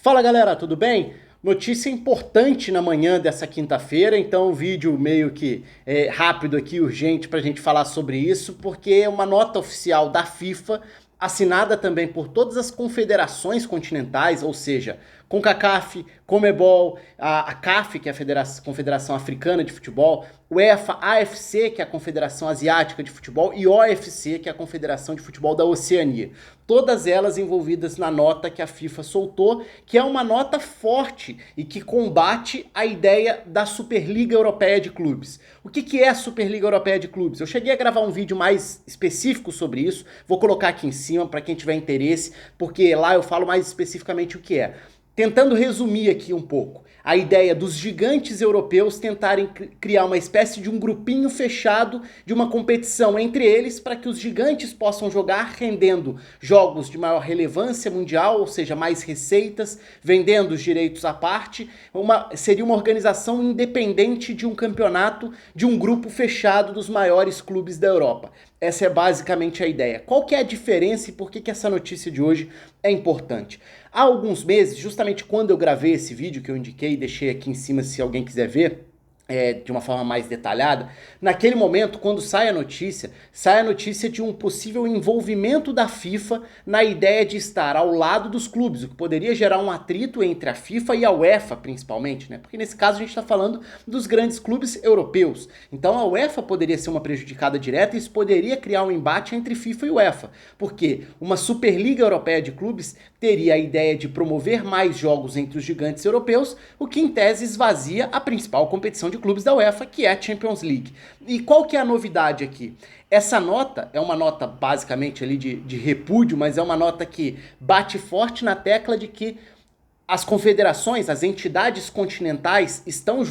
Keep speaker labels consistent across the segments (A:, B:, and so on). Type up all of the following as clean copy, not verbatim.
A: Fala galera, tudo bem? Notícia importante na manhã dessa quinta-feira, então um vídeo meio que rápido aqui, urgente para a gente falar sobre isso, porque é uma nota oficial da FIFA, assinada também por todas as confederações continentais, ou seja, CONCACAF, CONMEBOL, a CAF, que é a Confederação Africana de Futebol, UEFA, AFC, que é a Confederação Asiática de Futebol, e OFC, que é a Confederação de Futebol da Oceania. Todas elas envolvidas na nota que a FIFA soltou, que é uma nota forte e que combate a ideia da Superliga Europeia de Clubes. O que é a Superliga Europeia de Clubes? Eu cheguei a gravar um vídeo mais específico sobre isso, vou colocar aqui em cima para quem tiver interesse, porque lá eu falo mais especificamente o que é. Tentando resumir aqui um pouco, a ideia dos gigantes europeus tentarem criar uma espécie de um grupinho fechado de uma competição entre eles para que os gigantes possam jogar rendendo jogos de maior relevância mundial, ou seja, mais receitas, vendendo os direitos à parte. Seria uma organização independente de um campeonato de um grupo fechado dos maiores clubes da Europa. Essa é basicamente a ideia. Qual que é a diferença e por que essa notícia de hoje é importante? Há alguns meses, justamente quando eu gravei esse vídeo que eu indiquei e deixei aqui em cima se alguém quiser ver, de uma forma mais detalhada, naquele momento, quando sai a notícia de um possível envolvimento da FIFA na ideia de estar ao lado dos clubes, o que poderia gerar um atrito entre a FIFA e a UEFA, principalmente, né? Porque nesse caso a gente está falando dos grandes clubes europeus. Então a UEFA poderia ser uma prejudicada direta e isso poderia criar um embate entre FIFA e UEFA, porque uma Superliga Europeia de Clubes teria a ideia de promover mais jogos entre os gigantes europeus, o que em tese esvazia a principal competição de clubes da UEFA, que é a Champions League. E qual que é a novidade aqui? Essa nota é uma nota basicamente ali de repúdio, mas é uma nota que bate forte na tecla de que as confederações, as entidades continentais estão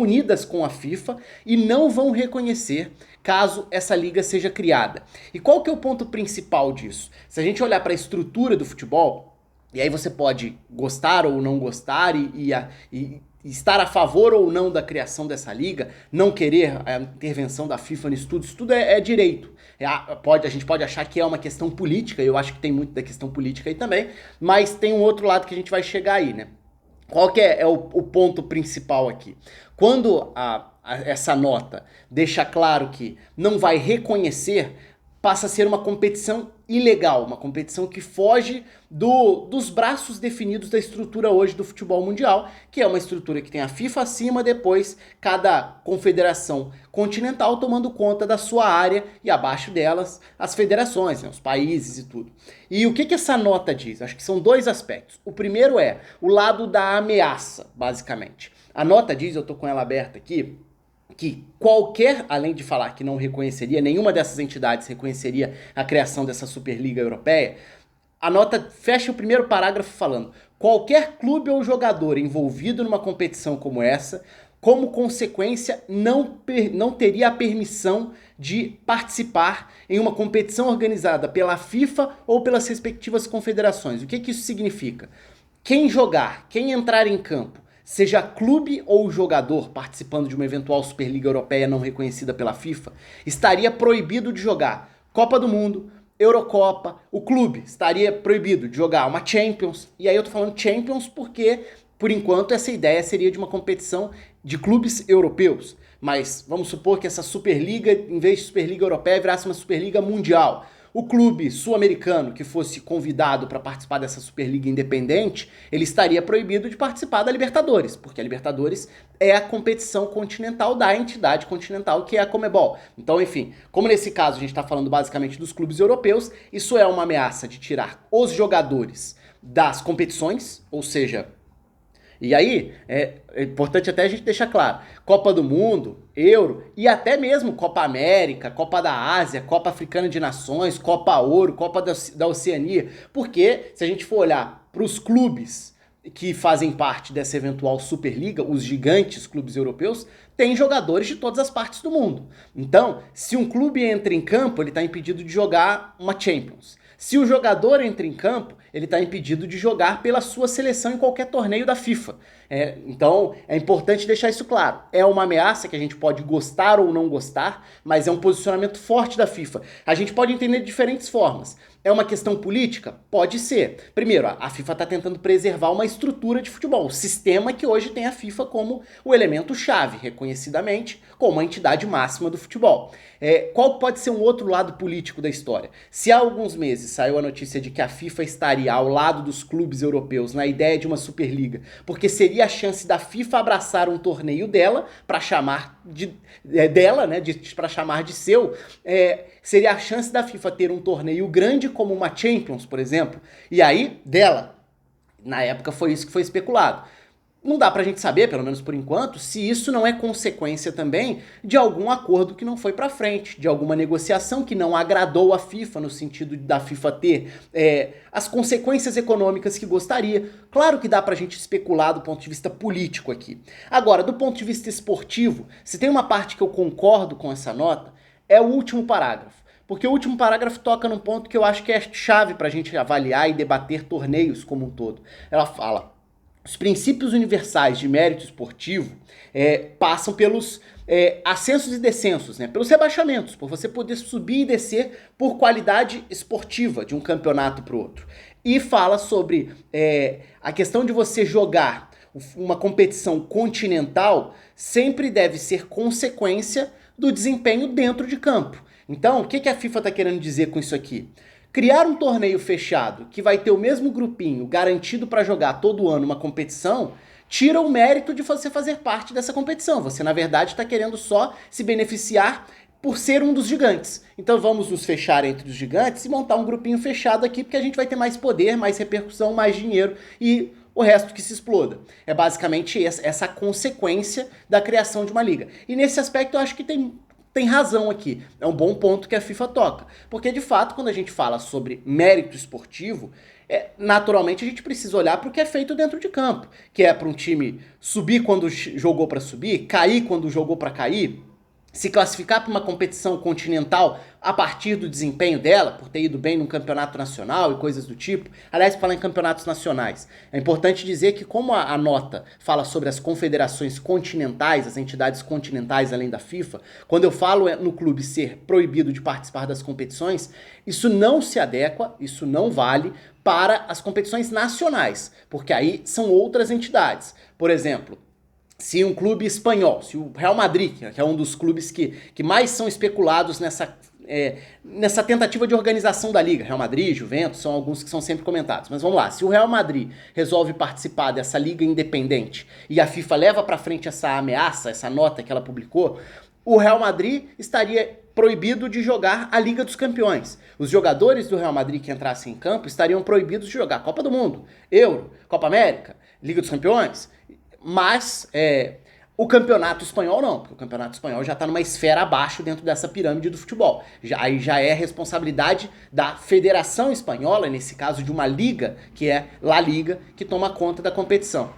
A: unidas com a FIFA e não vão reconhecer caso essa liga seja criada. E qual que é o ponto principal disso? Se a gente olhar para a estrutura do futebol, e aí você pode gostar ou não gostar e estar a favor ou não da criação dessa liga, não querer a intervenção da FIFA nisso tudo, isso tudo é direito. A gente pode achar que é uma questão política, eu acho que tem muito da questão política aí também, mas tem um outro lado que a gente vai chegar aí, né? Qual que é o ponto principal aqui? Quando essa nota deixa claro que não vai reconhecer, passa a ser uma competição ilegal, uma competição que foge dos braços definidos da estrutura hoje do futebol mundial, que é uma estrutura que tem a FIFA acima, depois cada confederação continental tomando conta da sua área e abaixo delas as federações, né, os países e tudo. E o que essa nota diz? Acho que são dois aspectos. O primeiro é o lado da ameaça, basicamente. A nota diz, eu tô com ela aberta aqui, que além de falar que não reconheceria, nenhuma dessas entidades reconheceria a criação dessa Superliga Europeia, a nota fecha o primeiro parágrafo falando: qualquer clube ou jogador envolvido numa competição como essa, como consequência, não teria a permissão de participar em uma competição organizada pela FIFA ou pelas respectivas confederações. O que isso significa? Quem entrar em campo, seja clube ou jogador participando de uma eventual Superliga Europeia não reconhecida pela FIFA, estaria proibido de jogar Copa do Mundo, Eurocopa, o clube estaria proibido de jogar uma Champions, e aí eu tô falando Champions porque, por enquanto, essa ideia seria de uma competição de clubes europeus, mas vamos supor que essa Superliga, em vez de Superliga Europeia, virasse uma Superliga Mundial. O clube sul-americano que fosse convidado para participar dessa Superliga independente, ele estaria proibido de participar da Libertadores, porque a Libertadores é a competição continental da entidade continental que é a CONMEBOL. Então, enfim, como nesse caso a gente está falando basicamente dos clubes europeus, isso é uma ameaça de tirar os jogadores das competições, ou seja... E aí, é importante até a gente deixar claro, Copa do Mundo, Euro e até mesmo Copa América, Copa da Ásia, Copa Africana de Nações, Copa Ouro, Copa da Oceania, porque se a gente for olhar para os clubes que fazem parte dessa eventual Superliga, os gigantes clubes europeus, tem jogadores de todas as partes do mundo. Então, se um clube entra em campo, ele está impedido de jogar uma Champions. Se o jogador entra em campo, ele está impedido de jogar pela sua seleção em qualquer torneio da FIFA. Então, é importante deixar isso claro. É uma ameaça que a gente pode gostar ou não gostar, mas é um posicionamento forte da FIFA. A gente pode entender de diferentes formas. É uma questão política? Pode ser. Primeiro, a FIFA está tentando preservar uma estrutura de futebol, o sistema que hoje tem a FIFA como o elemento-chave, reconhecidamente, como a entidade máxima do futebol. Qual pode ser um outro lado político da história? Se há alguns meses saiu a notícia de que a FIFA estaria ao lado dos clubes europeus na ideia de uma Superliga, porque seria a chance da FIFA abraçar um torneio dela para chamar para chamar de seu, seria a chance da FIFA ter um torneio grande como uma Champions, por exemplo, e aí dela. Na época foi isso que foi especulado. Não dá pra gente saber, pelo menos por enquanto, se isso não é consequência também de algum acordo que não foi pra frente, de alguma negociação que não agradou a FIFA, no sentido da FIFA ter as consequências econômicas que gostaria. Claro que dá pra gente especular do ponto de vista político aqui. Agora, do ponto de vista esportivo, se tem uma parte que eu concordo com essa nota, é o último parágrafo. Porque o último parágrafo toca num ponto que eu acho que é chave pra gente avaliar e debater torneios como um todo. Ela fala: os princípios universais de mérito esportivo passam pelos ascensos e descensos, né? Pelos rebaixamentos, por você poder subir e descer por qualidade esportiva de um campeonato para o outro. E fala sobre a questão de você jogar uma competição continental sempre deve ser consequência do desempenho dentro de campo. Então, o que a FIFA está querendo dizer com isso aqui? Criar um torneio fechado que vai ter o mesmo grupinho garantido para jogar todo ano uma competição tira o mérito de você fazer parte dessa competição. Você, na verdade, está querendo só se beneficiar por ser um dos gigantes. Então vamos nos fechar entre os gigantes e montar um grupinho fechado aqui, porque a gente vai ter mais poder, mais repercussão, mais dinheiro e o resto que se exploda. É basicamente essa consequência da criação de uma liga. E nesse aspecto eu acho que tem razão aqui. É um bom ponto que a FIFA toca. Porque, de fato, quando a gente fala sobre mérito esportivo, naturalmente a gente precisa olhar para o que é feito dentro de campo. Que é para um time subir quando jogou para subir, cair quando jogou para cair, se classificar para uma competição continental a partir do desempenho dela, por ter ido bem num campeonato nacional e coisas do tipo. Aliás, falar em campeonatos nacionais, é importante dizer que como a nota fala sobre as confederações continentais, as entidades continentais além da FIFA, quando eu falo no clube ser proibido de participar das competições, isso não se adequa, isso não vale para as competições nacionais, porque aí são outras entidades. Por exemplo, se um clube espanhol, se o Real Madrid, que é um dos clubes que mais são especulados nessa tentativa de organização da liga, Real Madrid, Juventus, são alguns que são sempre comentados. Mas vamos lá, se o Real Madrid resolve participar dessa liga independente e a FIFA leva para frente essa ameaça, essa nota que ela publicou, o Real Madrid estaria proibido de jogar a Liga dos Campeões. Os jogadores do Real Madrid que entrassem em campo estariam proibidos de jogar Copa do Mundo, Euro, Copa América, Liga dos Campeões. Mas o campeonato espanhol não, porque o campeonato espanhol já está numa esfera abaixo dentro dessa pirâmide do futebol. Aí já é responsabilidade da Federação Espanhola, nesse caso de uma liga, que é La Liga, que toma conta da competição.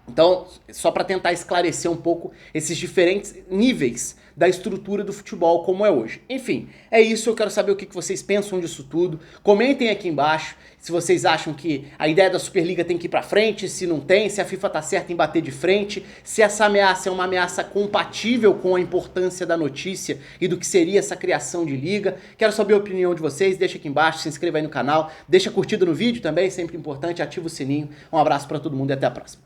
A: Então, só para tentar esclarecer um pouco esses diferentes níveis da estrutura do futebol como é hoje. Enfim, é isso, eu quero saber o que vocês pensam disso tudo. Comentem aqui embaixo se vocês acham que a ideia da Superliga tem que ir para frente, se não tem, se a FIFA tá certa em bater de frente, se essa ameaça é uma ameaça compatível com a importância da notícia e do que seria essa criação de liga. Quero saber a opinião de vocês, deixa aqui embaixo, se inscreva aí no canal, deixa curtida no vídeo também, sempre importante, ativa o sininho. Um abraço para todo mundo e até a próxima.